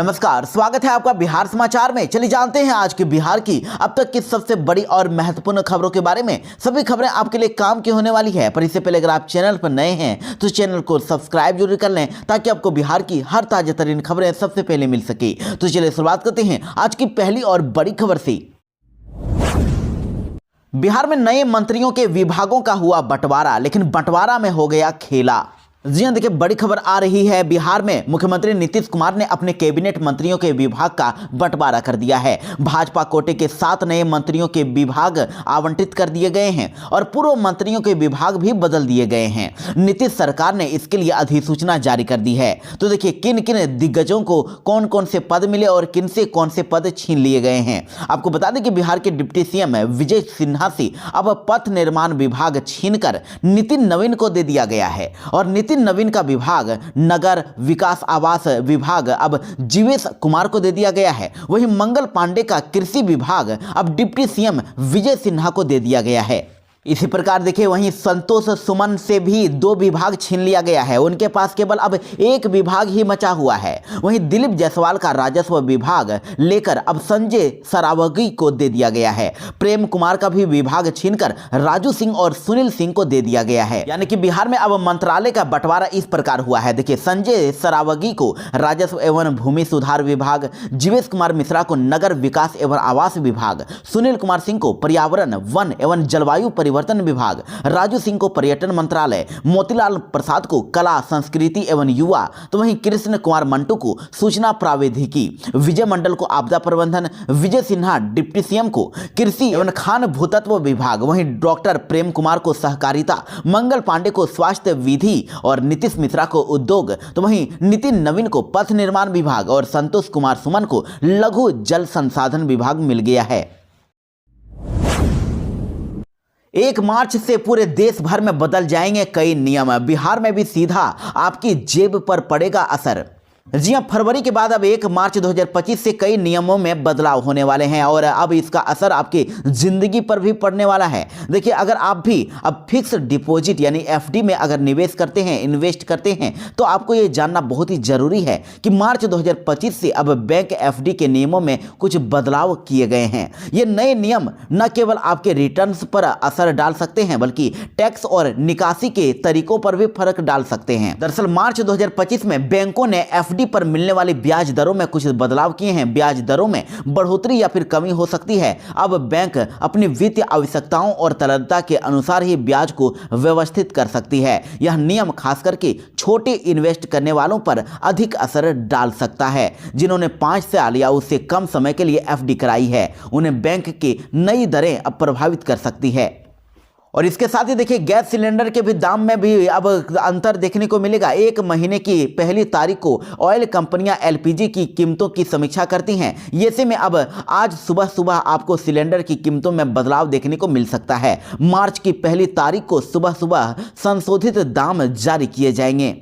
नमस्कार, स्वागत है आपका बिहार समाचार में। चलिए जानते हैं आज के बिहार की अब तक की सबसे बड़ी और महत्वपूर्ण खबरों के बारे में। सभी खबरें आपके लिए काम की होने वाली है, पर इससे पहले अगर आप चैनल पर नए हैं तो चैनल को सब्सक्राइब जरूर कर लें ताकि आपको बिहार की हर ताजा तरीन खबरें सबसे पहले मिल सके। तो चलिए शुरुआत करते हैं आज की पहली और बड़ी खबर से। बिहार में नए मंत्रियों के विभागों का हुआ बंटवारा, लेकिन बंटवारा में हो गया खेला। जी हां, देखिए बड़ी खबर आ रही है। बिहार में मुख्यमंत्री नीतीश कुमार ने अपने कैबिनेट मंत्रियों के विभाग का बंटवारा कर दिया है। भाजपा कोटे के 7 नए मंत्रियों के विभाग आवंटित कर दिए गए हैं और पूर्व मंत्रियों के विभाग भी बदल दिए गए हैं। नीतीश सरकार ने इसके लिए अधिसूचना जारी कर दी है। तो देखिए किन किन दिग्गजों को कौन कौन से पद मिले और किन से कौन से पद छीन लिए गए हैं। आपको बता दें कि बिहार के डिप्टी सीएम विजय सिन्हा से अब पथ निर्माण विभाग छीनकर नितिन नवीन को दे दिया गया है और नितिन नवीन का विभाग नगर विकास आवास विभाग अब जीवेश कुमार को दे दिया गया है। वहीं मंगल पांडे का कृषि विभाग अब डिप्टी सीएम विजय सिन्हा को दे दिया गया है। इसी प्रकार देखिए वहीं संतोष सुमन से भी 2 विभाग छीन लिया गया है। उनके पास केवल अब 1 विभाग ही बचा हुआ है। वहीं दिलीप जायसवाल का राजस्व विभाग लेकर अब संजय सरावगी को दे दिया गया है। प्रेम कुमार का भी विभाग छीनकर राजू सिंह और सुनील सिंह को दे दिया गया है। यानी कि बिहार में अब मंत्रालय का बंटवारा इस प्रकार हुआ है। देखिए संजय सरावगी को राजस्व एवं भूमि सुधार विभाग, जीवेश कुमार मिश्रा को नगर विकास एवं आवास विभाग, सुनील कुमार सिंह को पर्यावरण वन एवं जलवायु परिवर्तन विभाग, राजू सिंह को पर्यटन मंत्रालय, मोतीलाल प्रसाद को कला संस्कृति एवं युवा, तो वहीं कृष्ण कुमार मंटू को सूचना प्रावैधिकी, विजय मंडल को आपदा प्रबंधन, विजय सिन्हा डिप्टी सीएम को कृषि एवं खान भूतत्व विभाग, वहीं डॉक्टर प्रेम कुमार को सहकारिता, मंगल पांडे को स्वास्थ्य विधि और नीतीश मिश्रा को उद्योग, तो वहीं नितिन नवीन को पथ निर्माण विभाग और संतोष कुमार सुमन को लघु जल संसाधन विभाग मिल गया है। 1 मार्च से पूरे देश भर में बदल जाएंगे कई नियम। बिहार में भी सीधा आपकी जेब पर पड़ेगा असर। जी हां, फरवरी के बाद अब 1 मार्च 2025 से कई नियमों में बदलाव होने वाले हैं और अब इसका असर आपकी जिंदगी पर भी पड़ने वाला है। देखिए अगर आप भी अब फिक्स डिपॉजिट यानी एफडी में अगर निवेश करते हैं, इन्वेस्ट करते हैं, तो आपको ये जानना बहुत ही जरूरी है कि मार्च 2025 से अब बैंक एफडी के नियमों में कुछ बदलाव किए गए हैं। ये नए नियम न केवल आपके रिटर्न्स पर असर डाल सकते हैं बल्कि टैक्स और निकासी के तरीकों पर भी फर्क डाल सकते हैं। दरअसल मार्च 2025 में बैंकों ने एफडी पर मिलने वाली ब्याज दरों में कुछ बदलाव किए हैं। ब्याज दरों में बढ़ोतरी या फिर कमी हो सकती है। अब बैंक अपनी वित्तीय आवश्यकताओं और तरलता के अनुसार ही ब्याज को व्यवस्थित कर सकती है। यह नियम खास करके छोटे इन्वेस्ट करने वालों पर अधिक असर डाल सकता है। जिन्होंने 5 साल या उससे कम समय के लिए एफडी कराई है, उन्हें बैंक की नई दरें अब प्रभावित कर सकती है। और इसके साथ ही देखिए गैस सिलेंडर के भी दाम में भी अब अंतर देखने को मिलेगा। 1 महीने की पहली तारीख को ऑयल कंपनियां एलपीजी की कीमतों की समीक्षा करती हैं। ऐसे में अब आज सुबह सुबह आपको सिलेंडर की कीमतों में बदलाव देखने को मिल सकता है। मार्च की पहली तारीख को सुबह सुबह संशोधित दाम जारी किए जाएंगे।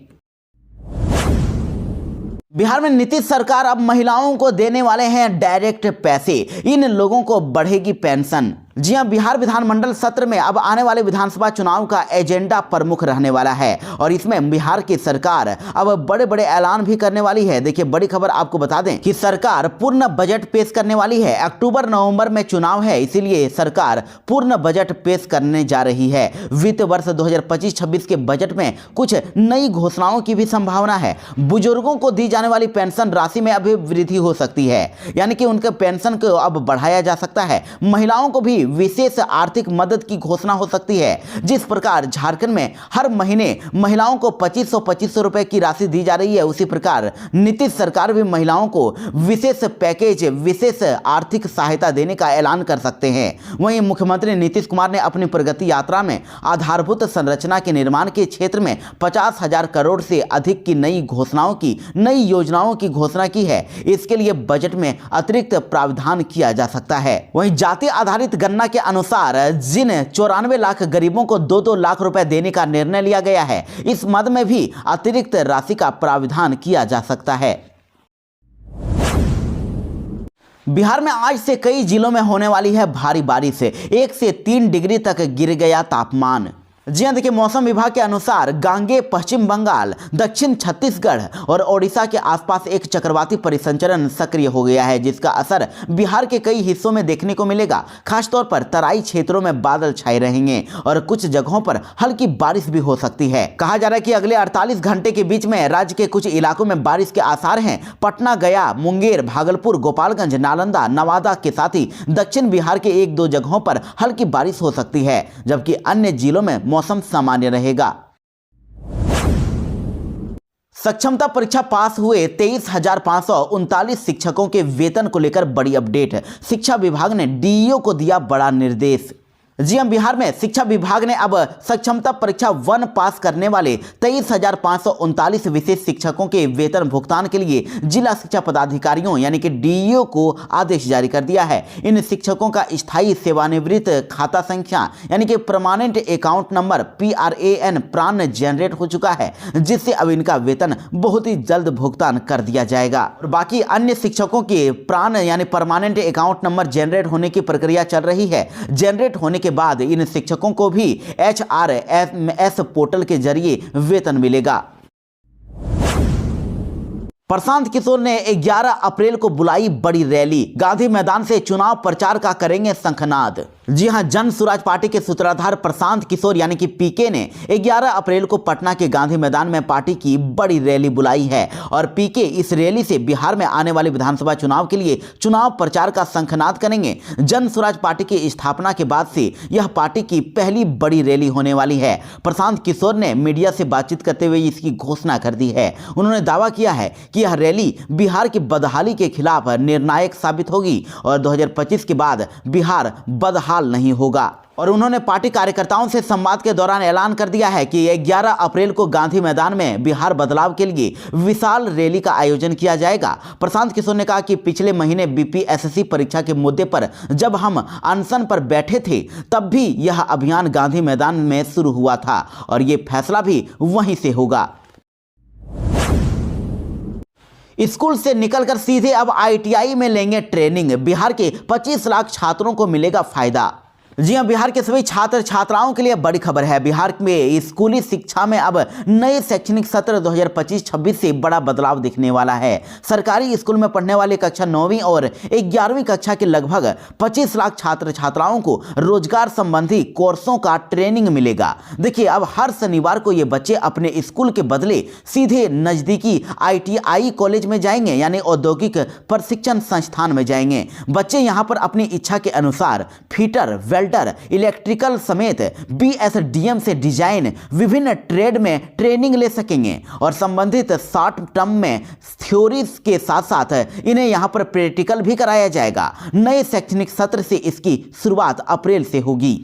बिहार में नीतीश सरकार अब महिलाओं को देने वाले हैं डायरेक्ट पैसे। इन लोगों को बढ़ेगी पेंशन। जी हां, बिहार विधानमंडल सत्र में अब आने वाले विधानसभा चुनाव का एजेंडा प्रमुख रहने वाला है और इसमें बिहार की सरकार अब बड़े बड़े ऐलान भी करने वाली है। देखिए बड़ी खबर आपको बता दें कि सरकार पूर्ण बजट पेश करने वाली है। अक्टूबर नवंबर में चुनाव है, इसीलिए सरकार पूर्ण बजट पेश करने जा रही है। वित्त वर्ष 2025-26 के बजट में कुछ नई घोषणाओं की भी संभावना है। बुजुर्गों को दी जाने वाली पेंशन राशि में अभी वृद्धि हो सकती है, यानी कि उनके पेंशन को अब बढ़ाया जा सकता है। महिलाओं को भी विशेष आर्थिक मदद की घोषणा हो सकती है। जिस प्रकार झारखंड में हर महीने महिलाओं को 2500 रुपए की राशि दी जा रही है, उसी प्रकार नीतीश सरकार भी महिलाओं को विशेष पैकेज, विशेष आर्थिक सहायता देने का ऐलान कर सकते हैं। वहीं मुख्यमंत्री नीतीश कुमार ने अपनी प्रगति यात्रा में आधारभूत संरचना के निर्माण के क्षेत्र में 50,000 करोड़ से अधिक की नई योजनाओं की घोषणा की है। इसके लिए बजट में अतिरिक्त प्रावधान किया जा सकता है। वहीं जाति आधारित गणना के अनुसार जिन 94 लाख गरीबों को 2-2 लाख रुपए देने का निर्णय लिया गया है, इस मद में भी अतिरिक्त राशि का प्रावधान किया जा सकता है। बिहार में आज से कई जिलों में होने वाली है भारी बारिश। 1 से 3 डिग्री तक गिर गया तापमान। जी हाँ, देखिए मौसम विभाग के अनुसार गांगे पश्चिम बंगाल, दक्षिण छत्तीसगढ़ और ओडिशा के आसपास एक चक्रवाती परिसंचरण सक्रिय हो गया है, जिसका असर बिहार के कई हिस्सों में देखने को मिलेगा। खासतौर पर तराई क्षेत्रों में बादल छाए रहेंगे और कुछ जगहों पर हल्की बारिश भी हो सकती है। कहा जा रहा है कि अगले 48 घंटे के बीच में राज्य के कुछ इलाकों में बारिश के आसार हैं। पटना, गया, मुंगेर, भागलपुर, गोपालगंज, नालंदा, नवादा के साथ ही दक्षिण बिहार के 1-2 जगहों पर हल्की बारिश हो सकती है, जबकि अन्य जिलों में मौसम सामान्य रहेगा। सक्षमता परीक्षा पास हुए 23,539 शिक्षकों के वेतन को लेकर बड़ी अपडेट। शिक्षा विभाग ने डीईओ को दिया बड़ा निर्देश। जी हां, बिहार में शिक्षा विभाग ने अब सक्षमता परीक्षा 1 पास करने वाले 23,539 विशेष शिक्षकों के वेतन भुगतान के लिए जिला शिक्षा पदाधिकारियों यानी कि डीईओ को आदेश जारी कर दिया है। इन शिक्षकों का स्थायी सेवानिवृत्त खाता संख्या यानी कि परमानेंट अकाउंट नंबर PRAN प्रान जनरेट हो चुका है, जिससे अब इनका वेतन बहुत ही जल्द भुगतान कर दिया जाएगा। और बाकी अन्य शिक्षकों के प्रान यानी परमानेंट अकाउंट नंबर जनरेट होने की प्रक्रिया चल रही है। जनरेट होने के बाद इन शिक्षकों को भी HRMS पोर्टल के जरिए वेतन मिलेगा। प्रशांत किशोर ने 11 अप्रैल को बुलाई बड़ी रैली। गांधी मैदान से चुनाव प्रचार का करेंगे शंखनाद। जी हां, जन स्वराज पार्टी के सूत्रधार प्रशांत किशोर यानी कि पीके ने 11 अप्रैल को पटना के गांधी मैदान में पार्टी की बड़ी रैली बुलाई है और पीके इस रैली से बिहार में आने वाले विधानसभा चुनाव के लिए चुनाव प्रचार का शंखनाद करेंगे। जन स्वराज पार्टी की स्थापना के बाद से यह पार्टी की पहली बड़ी रैली होने वाली है। प्रशांत किशोर ने मीडिया से बातचीत करते हुए इसकी घोषणा कर दी है। उन्होंने दावा किया है कि यह रैली बिहार की बदहाली के खिलाफ निर्णायक साबित होगी और 2025 के बाद बिहार बदहाल नहीं होगा। और उन्होंने पार्टी कार्यकर्ताओं से संवाद के दौरान ऐलान कर दिया है कि 11 अप्रैल को गांधी मैदान में बिहार बदलाव के लिए विशाल रैली का आयोजन किया जाएगा। प्रशांत किशोर ने कहा कि पिछले महीने BPSC परीक्षा के मुद्दे पर जब हम अनशन पर बैठे थे तब भी यह अभियान गांधी मैदान में शुरू हुआ था और ये फैसला भी वहीं से होगा। स्कूल से निकलकर सीधे अब ITI में लेंगे ट्रेनिंग। बिहार के 25 लाख छात्रों को मिलेगा फायदा। जी हां, बिहार के सभी छात्र छात्राओं के लिए बड़ी खबर है। बिहार में स्कूली शिक्षा में अब नए शैक्षणिक सत्र 2025-26 से बड़ा बदलाव दिखने वाला है। सरकारी स्कूल में पढ़ने वाले कक्षा 9वीं और 11वीं कक्षा के लगभग 25 लाख छात्र छात्राओं को रोजगार संबंधी कोर्सों का ट्रेनिंग मिलेगा। देखिए, अब हर शनिवार को ये बच्चे अपने स्कूल के बदले सीधे नजदीकी ITI कॉलेज में जाएंगे यानी औद्योगिक प्रशिक्षण संस्थान में जाएंगे। बच्चे यहां पर अपनी इच्छा के अनुसार फिटर, इलेक्ट्रिकल समेत BSDM से डिजाइन विभिन्न ट्रेड में ट्रेनिंग ले सकेंगे और संबंधित शॉर्ट टर्म में थ्योरीज के साथ साथ इन्हें यहां पर प्रैक्टिकल भी कराया जाएगा। नए शैक्षणिक सत्र से इसकी शुरुआत अप्रैल से होगी।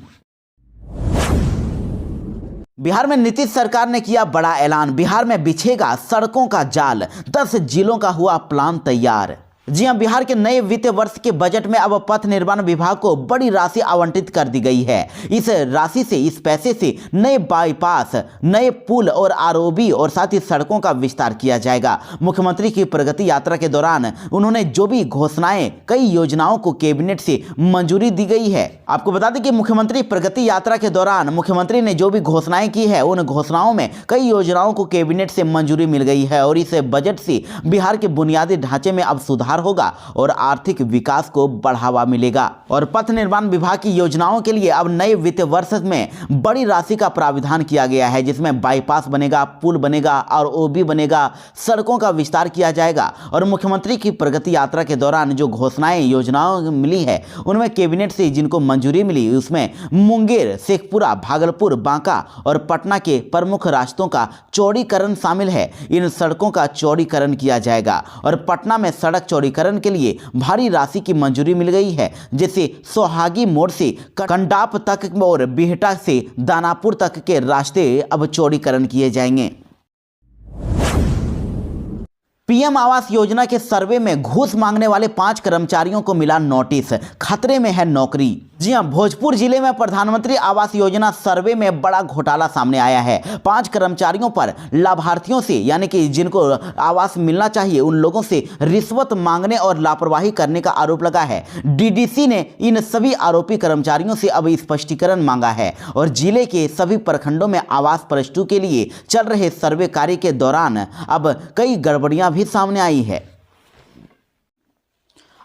बिहार में नीतीश सरकार ने किया बड़ा ऐलान। बिहार में बिछेगा सड़कों का जाल। 10 जिलों का हुआ प्लान तैयार। जी हां, बिहार के नए वित्त वर्ष के बजट में अब पथ निर्माण विभाग को बड़ी राशि आवंटित कर दी गई है। इस राशि से, इस पैसे से नए बाईपास, नए पुल और ROB और साथ ही सड़कों का विस्तार किया जाएगा। मुख्यमंत्री की प्रगति यात्रा के दौरान उन्होंने जो भी घोषणाएं, कई योजनाओं को कैबिनेट से मंजूरी दी गई है। आपको बता दें कि मुख्यमंत्री प्रगति यात्रा के दौरान मुख्यमंत्री ने जो भी घोषणाएं की है उन घोषणाओं में कई योजनाओं को कैबिनेट से मंजूरी मिल गई है और इस बजट से बिहार के बुनियादी ढांचे में अब सुधार होगा और आर्थिक विकास को बढ़ावा मिलेगा। और पथ निर्माण विभाग की योजनाओं के लिए अब नए वित्त वर्ष में बड़ी राशि का प्राविधान किया गया है, जिसमें बाईपास बनेगा, पुल बनेगा, ROB बनेगा, सड़कों का विस्तार किया जाएगा। और मुख्यमंत्री की प्रगति यात्रा के दौरान जो घोषणाएं, योजनाओं मिली है उनमें कैबिनेट से जिनको मंजूरी मिली उसमें मुंगेर, शेखपुरा, भागलपुर, बांका और पटना के प्रमुख रास्तों का चौड़ीकरण शामिल है। इन सड़कों का चौड़ीकरण किया जाएगा और पटना में सड़क चौड़ीकरण के लिए भारी राशि की मंजूरी मिल गई है, जैसे सोहागी मोड़ से कंडाप तक और बिहटा से दानापुर तक के रास्ते अब चौड़ीकरण किए जाएंगे। PM आवास योजना के सर्वे में घूस मांगने वाले 5 कर्मचारियों को मिला नोटिस। खतरे में है नौकरी। जी हां, भोजपुर जिले में प्रधानमंत्री आवास योजना सर्वे में बड़ा घोटाला सामने आया है। 5 कर्मचारियों पर लाभार्थियों से, यानी कि जिनको आवास मिलना चाहिए उन लोगों से रिश्वत मांगने और लापरवाही करने का आरोप लगा है। डीडीसी ने इन सभी आरोपी कर्मचारियों से अब स्पष्टीकरण मांगा है और जिले के सभी प्रखंडों में आवास प्रस्तुति के लिए चल रहे सर्वे कार्य के दौरान अब कई गड़बड़ियां भी सामने आई है।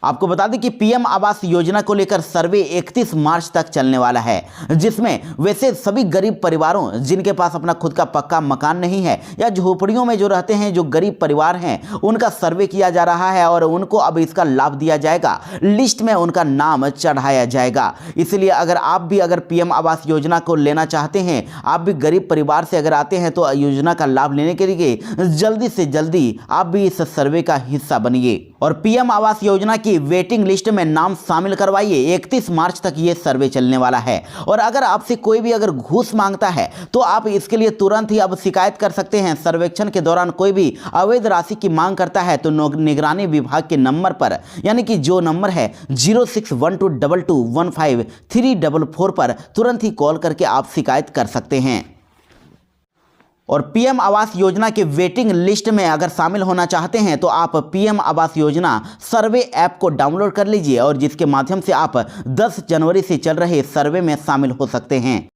आपको बता दें कि पीएम आवास योजना को लेकर सर्वे 31 मार्च तक चलने वाला है, जिसमें वैसे सभी गरीब परिवारों जिनके पास अपना खुद का पक्का मकान नहीं है या झोपड़ियों में जो रहते हैं, जो गरीब परिवार हैं, उनका सर्वे किया जा रहा है और उनको अब इसका लाभ दिया जाएगा। लिस्ट में उनका नाम चढ़ाया जाएगा। इसलिए अगर पीएम आवास योजना को लेना चाहते हैं, आप भी गरीब परिवार से अगर आते हैं तो योजना का लाभ लेने के लिए जल्दी से जल्दी आप भी इस सर्वे का हिस्सा बनिए और पीएम आवास योजना की वेटिंग लिस्ट में नाम शामिल करवाइए। 31 मार्च तक ये सर्वे चलने वाला है और अगर आपसे कोई भी अगर घूस मांगता है तो आप इसके लिए तुरंत ही अब शिकायत कर सकते हैं। सर्वेक्षण के दौरान कोई भी अवैध राशि की मांग करता है तो निगरानी विभाग के नंबर पर, यानी कि जो नंबर है 0612221534 पर तुरंत ही कॉल करके आप शिकायत कर सकते हैं। और पीएम आवास योजना के वेटिंग लिस्ट में अगर शामिल होना चाहते हैं तो आप पीएम आवास योजना सर्वे ऐप को डाउनलोड कर लीजिए और जिसके माध्यम से आप 10 जनवरी से चल रहे सर्वे में शामिल हो सकते हैं।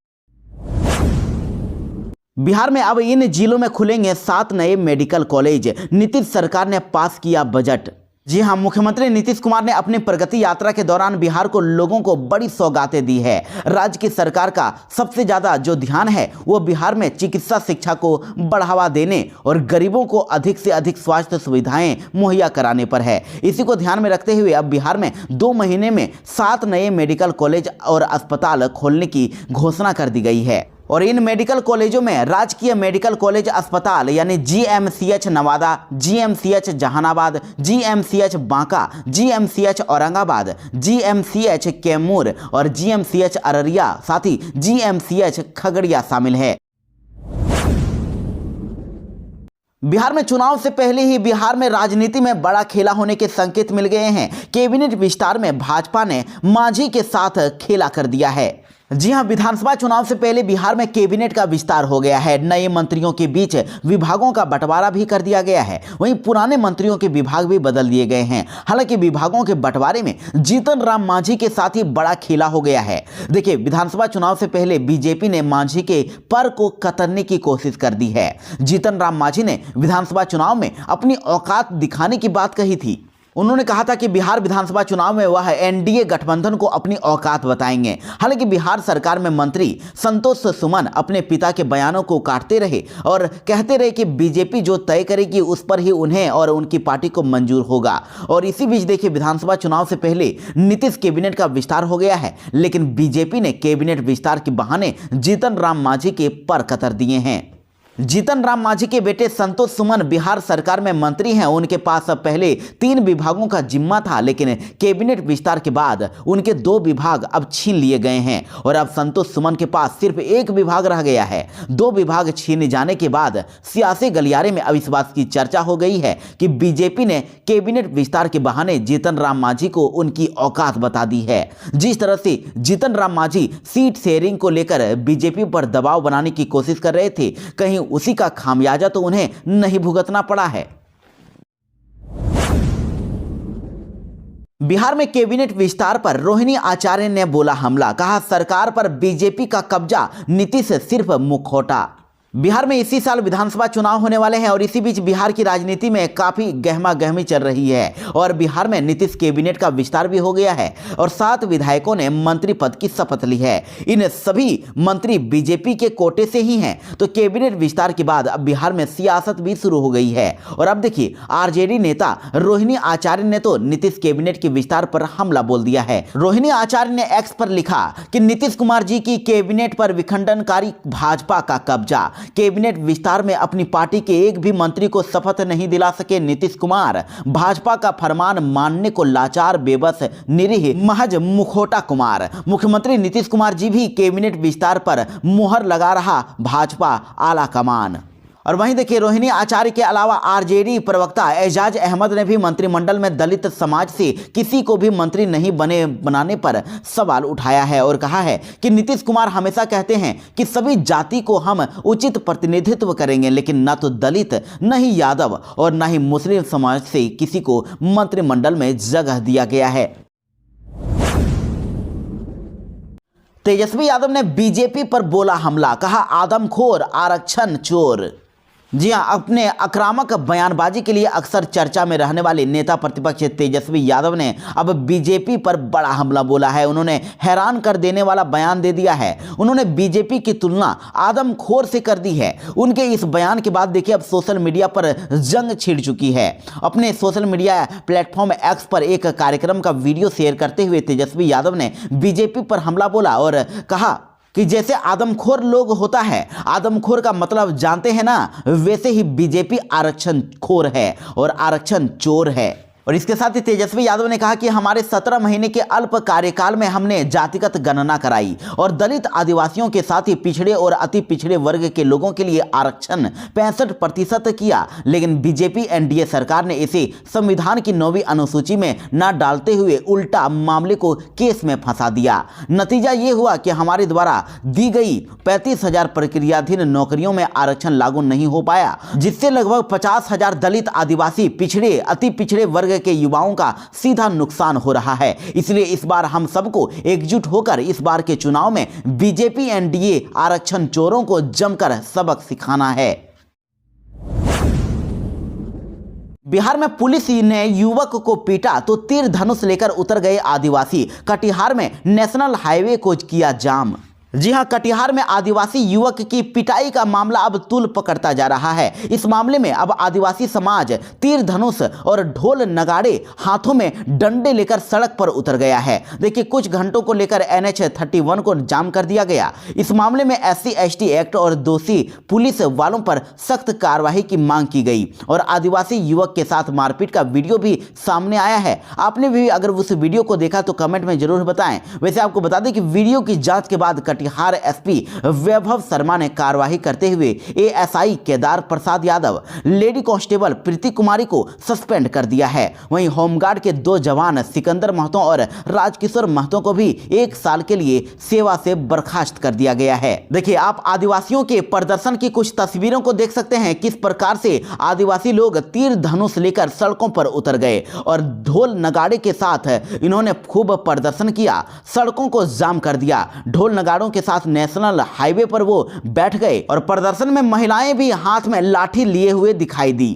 बिहार में अब इन जिलों में खुलेंगे 7 नए मेडिकल कॉलेज। नीतीश सरकार ने पास किया बजट। जी हां, मुख्यमंत्री नीतीश कुमार ने अपनी प्रगति यात्रा के दौरान बिहार को लोगों को बड़ी सौगातें दी है। राज्य की सरकार का सबसे ज्यादा जो ध्यान है वो बिहार में चिकित्सा शिक्षा को बढ़ावा देने और गरीबों को अधिक से अधिक स्वास्थ्य सुविधाएं मुहैया कराने पर है। इसी को ध्यान में रखते हुए अब बिहार में 2 महीने में 7 नए मेडिकल कॉलेज और अस्पताल खोलने की घोषणा कर दी गई है और इन मेडिकल कॉलेजों में राजकीय मेडिकल कॉलेज अस्पताल यानी GMCH Nawada, GMCH Jehanabad, GMCH Banka, GMCH Aurangabad, GMCH Kaimur और जीएमसीएच अररिया, साथ ही जीएमसीएच खगड़िया शामिल है। बिहार में चुनाव से पहले ही बिहार में राजनीति में बड़ा खेला होने के संकेत मिल गए हैं। कैबिनेट विस्तार में भाजपा ने मांझी के साथ खेला कर दिया है। जी हां, विधानसभा चुनाव से पहले बिहार में कैबिनेट का विस्तार हो गया है। नए मंत्रियों के बीच विभागों का बंटवारा भी कर दिया गया है। वहीं पुराने मंत्रियों के विभाग भी बदल दिए गए हैं। हालांकि विभागों के बंटवारे में जीतन राम मांझी के साथ ही बड़ा खेला हो गया है। देखिए, विधानसभा चुनाव से पहले बीजेपी ने मांझी के पर को कतरने की कोशिश कर दी है। जीतन राम मांझी ने विधानसभा चुनाव में अपनी औकात दिखाने की बात कही थी। उन्होंने कहा था कि बिहार विधानसभा चुनाव में वह एनडीए गठबंधन को अपनी औकात बताएंगे। हालांकि बिहार सरकार में मंत्री संतोष सुमन अपने पिता के बयानों को काटते रहे और कहते रहे कि बीजेपी जो तय करेगी उस पर ही उन्हें और उनकी पार्टी को मंजूर होगा। और इसी बीच देखिए, विधानसभा चुनाव से पहले नीतीश कैबिनेट का विस्तार हो गया है, लेकिन बीजेपी ने कैबिनेट विस्तार के बहाने जीतन राम मांझी के पर कतर दिए हैं। जीतन राम मांझी के बेटे संतोष सुमन बिहार सरकार में मंत्री हैं। उनके पास पहले 3 विभागों का जिम्मा था, लेकिन कैबिनेट विस्तार के बाद उनके 2 विभाग अब छीन लिए गए हैं और अब संतोष सुमन के पास सिर्फ 1 विभाग रह गया है। 2 विभाग छीने जाने के बाद सियासी गलियारे में अब इस बात की चर्चा हो गई है कि बीजेपी ने कैबिनेट विस्तार के बहाने जीतन राम मांझी को उनकी औकात बता दी है। जिस तरह से जीतन राम मांझी सीट शेयरिंग को लेकर बीजेपी पर दबाव बनाने की कोशिश कर रहे थे, कहीं उसी का खामियाजा तो उन्हें नहीं भुगतना पड़ा है। बिहार में कैबिनेट विस्तार पर रोहिणी आचार्य ने बोला हमला। कहा, सरकार पर बीजेपी का कब्जा, नीतीश सिर्फ मुखौटा। बिहार में इसी साल विधानसभा चुनाव होने वाले हैं और इसी बीच बिहार की राजनीति में काफी गहमा गहमी चल रही है और बिहार में नीतीश कैबिनेट का विस्तार भी हो गया है और 7 विधायकों ने मंत्री पद की शपथ ली है। इन सभी मंत्री बीजेपी के कोटे से ही हैं। तो कैबिनेट विस्तार के बाद अब बिहार में सियासत भी शुरू हो गई है और अब देखिए, आरजेडी नेता रोहिणी आचार्य ने तो नीतीश कैबिनेट के विस्तार पर हमला बोल दिया है। रोहिणी आचार्य ने एक्स पर लिखा कि नीतीश कुमार जी की कैबिनेट पर विखंडनकारी भाजपा का कब्जा। कैबिनेट विस्तार में अपनी पार्टी के एक भी मंत्री को शपथ नहीं दिला सके नीतीश कुमार। भाजपा का फरमान मानने को लाचार, बेबस, निरीह, महज मुखौटा कुमार। मुख्यमंत्री नीतीश कुमार जी भी कैबिनेट विस्तार पर मुहर लगा रहा भाजपा आला कमान। और वहीं देखिए रोहिणी आचार्य के अलावा आरजेडी प्रवक्ता एजाज अहमद ने भी मंत्रिमंडल में दलित समाज से किसी को भी मंत्री नहीं बनाने पर सवाल उठाया है और कहा है कि नीतीश कुमार हमेशा कहते हैं कि सभी जाति को हम उचित प्रतिनिधित्व करेंगे, लेकिन न तो दलित, न ही यादव और न ही मुस्लिम समाज से किसी को मंत्रिमंडल में जगह दिया गया है। तेजस्वी यादव ने बीजेपी पर बोला हमला, कहा आदमखोर, आरक्षण चोर। जी हां, अपने आक्रामक बयानबाजी के लिए अक्सर चर्चा में रहने वाले नेता प्रतिपक्ष तेजस्वी यादव ने अब बीजेपी पर बड़ा हमला बोला है। उन्होंने हैरान कर देने वाला बयान दे दिया है। उन्होंने बीजेपी की तुलना आदमखोर से कर दी है। उनके इस बयान के बाद देखिए अब सोशल मीडिया पर जंग छिड़ चुकी है। अपने सोशल मीडिया प्लेटफॉर्म एक्स पर एक कार्यक्रम का वीडियो शेयर करते हुए तेजस्वी यादव ने बीजेपी पर हमला बोला और कहा कि जैसे आदमखोर लोग होता है, आदमखोर का मतलब जानते हैं ना, वैसे ही बीजेपी आरक्षण खोर है और आरक्षण चोर है। और इसके साथ ही तेजस्वी यादव ने कहा कि हमारे 17 महीने के अल्प कार्यकाल में हमने जातिगत गणना कराई और दलित, आदिवासियों के साथ ही पिछड़े और अति पिछड़े वर्ग के लोगों के लिए आरक्षण 65% किया, लेकिन बीजेपी एनडीए सरकार ने इसे संविधान की 9वीं अनुसूची में न डालते हुए उल्टा मामले को केस में फंसा दिया। नतीजा ये हुआ कि हमारे द्वारा दी गई 35,000 प्रक्रियाधीन नौकरियों में आरक्षण लागू नहीं हो पाया, जिससे लगभग 50,000 दलित, आदिवासी, पिछड़े, अति पिछड़े वर्ग के युवाओं का सीधा नुकसान हो रहा है। इसलिए इस बार हम सबको एकजुट होकर इस बार के चुनाव में बीजेपी एनडीए आरक्षण चोरों को जमकर सबक सिखाना है। बिहार में पुलिस ने युवक को पीटा तो तीर धनुष लेकर उतर गए आदिवासी। कटिहार में नेशनल हाईवे को किया जाम। जी हां, कटिहार में आदिवासी युवक की पिटाई का मामला अब तूल पकड़ता जा रहा है। इस मामले में अब आदिवासी समाज तीर धनुष और ढोल नगाड़े हाथों में डंडे लेकर सड़क पर उतर गया है। देखिए कुछ घंटों को लेकर NH-31 को जाम कर दिया गया। इस मामले में SC/ST एक्ट और दोषी पुलिस वालों पर सख्त कार्रवाई की मांग की गई और आदिवासी युवक के साथ मारपीट का वीडियो भी सामने आया है। आपने भी अगर उस वीडियो को देखा तो कमेंट में जरूर बताएं। वैसे आपको बता दें कि वीडियो की जांच के बाद कटिहार SP वैभव शर्मा ने कार्रवाई करते हुए ASI Kedar Prasad Yadav, lady constable प्रीति कुमारी को सस्पेंड कर दिया है। वहीं होमगार्ड के 2 जवान सिकंदर महतो और राजकिशोर महतो को भी 1 साल के लिए सेवा से बर्खास्त कर दिया गया है। देखिए आप आदिवासियों के प्रदर्शन की कुछ तस्वीरों को देख सकते हैं, किस प्रकार से आदिवासी लोग तीर धनुष लेकर सड़कों पर उतर गए और ढोल नगाड़े के साथ इन्होंने खूब प्रदर्शन किया, सड़कों को जाम कर दिया। ढोल नगाड़ों के साथ नेशनल हाईवे पर वो बैठ गए और प्रदर्शन में महिलाएं भी हाथ में लाठी लिए हुए दिखाई दी।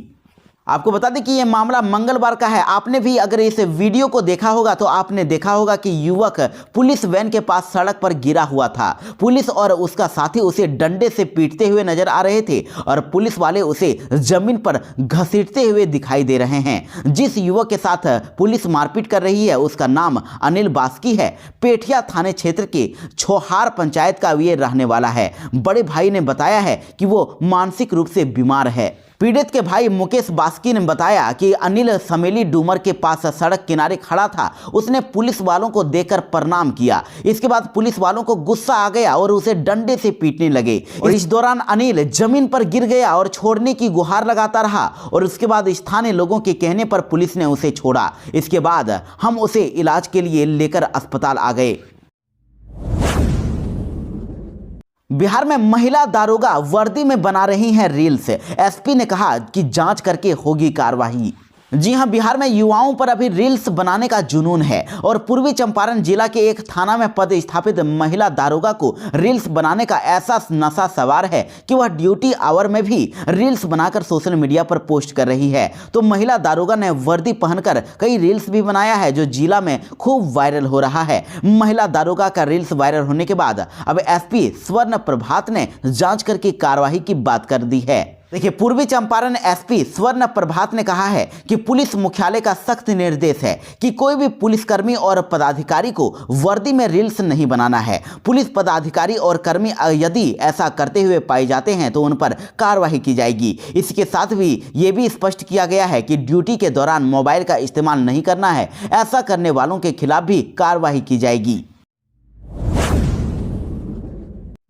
आपको बता दें कि यह मामला मंगलवार का है। आपने भी अगर इस वीडियो को देखा होगा तो आपने देखा होगा कि युवक पुलिस वैन के पास सड़क पर गिरा हुआ था। पुलिस और उसका साथी उसे डंडे से पीटते हुए नजर आ रहे थे और पुलिस वाले उसे जमीन पर घसीटते हुए दिखाई दे रहे हैं। जिस युवक के साथ पुलिस मारपीट कर रही है उसका नाम अनिल बास्की है। पेठिया थाने क्षेत्र के छोहार पंचायत का ये रहने वाला है। बड़े भाई ने बताया है कि वो मानसिक रूप से बीमार है। पीड़ित के भाई मुकेश बास्की ने बताया कि अनिल समेली डूमर के पास सड़क किनारे खड़ा था। उसने पुलिस वालों को देखकर प्रणाम किया। इसके बाद पुलिस वालों को गुस्सा आ गया और उसे डंडे से पीटने लगे और इस दौरान अनिल जमीन पर गिर गया और छोड़ने की गुहार लगाता रहा और उसके बाद स्थानीय लोगों के कहने पर पुलिस ने उसे छोड़ा। इसके बाद हम उसे इलाज के लिए लेकर अस्पताल आ गए। बिहार में महिला दारोगा वर्दी में बना रही हैं रील्स। SP ने कहा कि जांच करके होगी कार्रवाई। जी हां, बिहार में युवाओं पर अभी रील्स बनाने का जुनून है और पूर्वी चंपारण जिला के एक थाना में पदस्थापित महिला दारोगा को रील्स बनाने का ऐसा नशा सवार है कि वह ड्यूटी आवर में भी रील्स बनाकर सोशल मीडिया पर पोस्ट कर रही है। तो महिला दारोगा ने वर्दी पहनकर कई रील्स भी बनाया है जो जिला में खूब वायरल हो रहा है। महिला दारोगा का रील्स वायरल होने के बाद अब SP स्वर्ण प्रभात ने जांच करके कार्रवाई की बात कर दी है। देखिए पूर्वी चंपारण SP स्वर्ण प्रभात ने कहा है कि पुलिस मुख्यालय का सख्त निर्देश है कि कोई भी पुलिसकर्मी और पदाधिकारी को वर्दी में रील्स नहीं बनाना है। पुलिस पदाधिकारी और कर्मी यदि ऐसा करते हुए पाए जाते हैं तो उन पर कार्रवाई की जाएगी। इसके साथ भी ये भी स्पष्ट किया गया है कि ड्यूटी के दौरान मोबाइल का इस्तेमाल नहीं करना है। ऐसा करने वालों के खिलाफ भी कार्रवाई की जाएगी।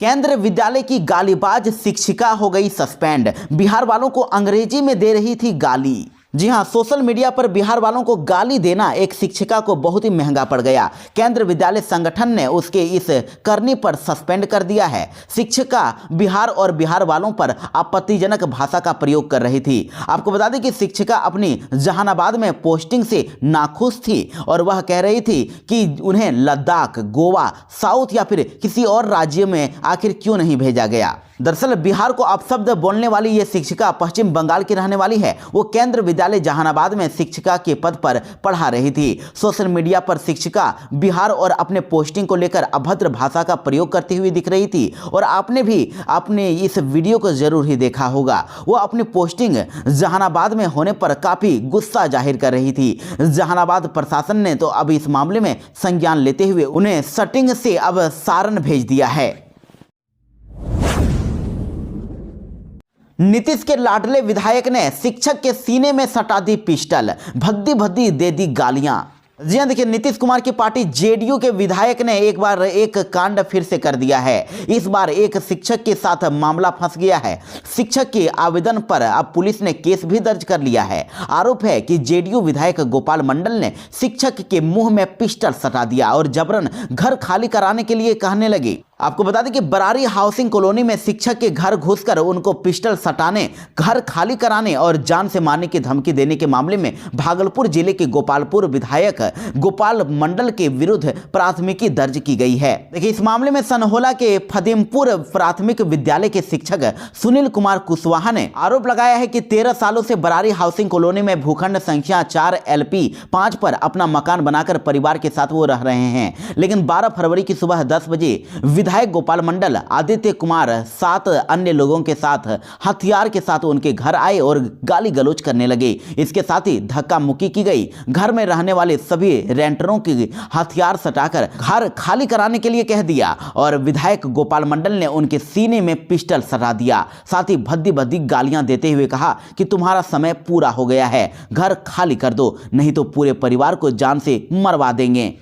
केंद्र विद्यालय की गालीबाज शिक्षिका हो गई सस्पेंड। बिहार वालों को अंग्रेजी में दे रही थी गाली। जी हां, सोशल मीडिया पर बिहार वालों को गाली देना एक शिक्षिका को बहुत ही महंगा पड़ गया। केंद्र विद्यालय संगठन ने उसके इस करनी पर सस्पेंड कर दिया है। शिक्षिका बिहार और बिहार वालों पर आपत्तिजनक भाषा का प्रयोग कर रही थी। आपको बता दें कि शिक्षिका अपनी जहानाबाद में पोस्टिंग से नाखुश थी और वह कह रही थी कि उन्हें लद्दाख, गोवा, साउथ या फिर किसी और राज्य में आखिर क्यों नहीं भेजा गया। दरअसल बिहार को अपशब्द बोलने वाली ये शिक्षिका पश्चिम बंगाल की रहने वाली है। वो केंद्र विद्यालय जहानाबाद में शिक्षिका के पद पर पढ़ा रही थी। सोशल मीडिया पर शिक्षिका बिहार और अपने पोस्टिंग को लेकर अभद्र भाषा का प्रयोग करती हुई दिख रही थी और आपने भी अपने इस वीडियो को जरूर ही देखा होगा। वो अपनी पोस्टिंग जहानाबाद में होने पर काफी गुस्सा जाहिर कर रही थी। जहानाबाद प्रशासन ने तो अब इस मामले में संज्ञान लेते हुए उन्हें सटिंग से अब सारण भेज दिया है। नीतीश के लाडले विधायक ने शिक्षक के सीने में सटा दी पिस्टल, भद्दी भद्दी दे दी गालियां। जी हां, देखिए नीतीश कुमार की पार्टी जेडीयू के विधायक ने एक बार एक कांड फिर से कर दिया है। इस बार एक शिक्षक के साथ मामला फंस गया है। शिक्षक के आवेदन पर अब पुलिस ने केस भी दर्ज कर लिया है। आरोप है कि जेडीयू विधायक गोपाल मंडल ने शिक्षक के मुंह में पिस्टल सटा दिया और जबरन घर खाली कराने के लिए कहने लगी। आपको बता दें कि बरारी हाउसिंग कॉलोनी में शिक्षक के घर घुसकर उनको पिस्टल सटाने, घर खाली कराने और जान से मारने की धमकी देने के मामले में भागलपुर जिले के गोपालपुर विधायक गोपाल मंडल के विरुद्ध प्राथमिकी दर्ज की गई है। देखिए, इस मामले में सनहोला के फदेमपुर प्राथमिक विद्यालय के शिक्षक सुनील कुमार कुशवाहा ने आरोप लगाया है कि 13 सालों से बरारी हाउसिंग कॉलोनी में भूखंड संख्या 4 LP 5 पर अपना मकान बनाकर परिवार के साथ वो रह रहे हैं। लेकिन 12 फरवरी की सुबह 10 बजे विधायक गोपाल मंडल, आदित्य कुमार 7 अन्य लोगों के साथ हथियार के साथ उनके घर आए और गाली गलौज करने लगे। इसके साथ ही धक्का मुक्की की गई। घर में रहने वाले सभी रेंटरों की हथियार सटाकर घर खाली कराने के लिए कह दिया और विधायक गोपाल मंडल ने उनके सीने में पिस्टल सटा दिया। साथ ही भद्दी भद्दी गालियां देते हुए कहा कि तुम्हारा समय पूरा हो गया है, घर खाली कर दो, नहीं तो पूरे परिवार को जान से मरवा देंगे।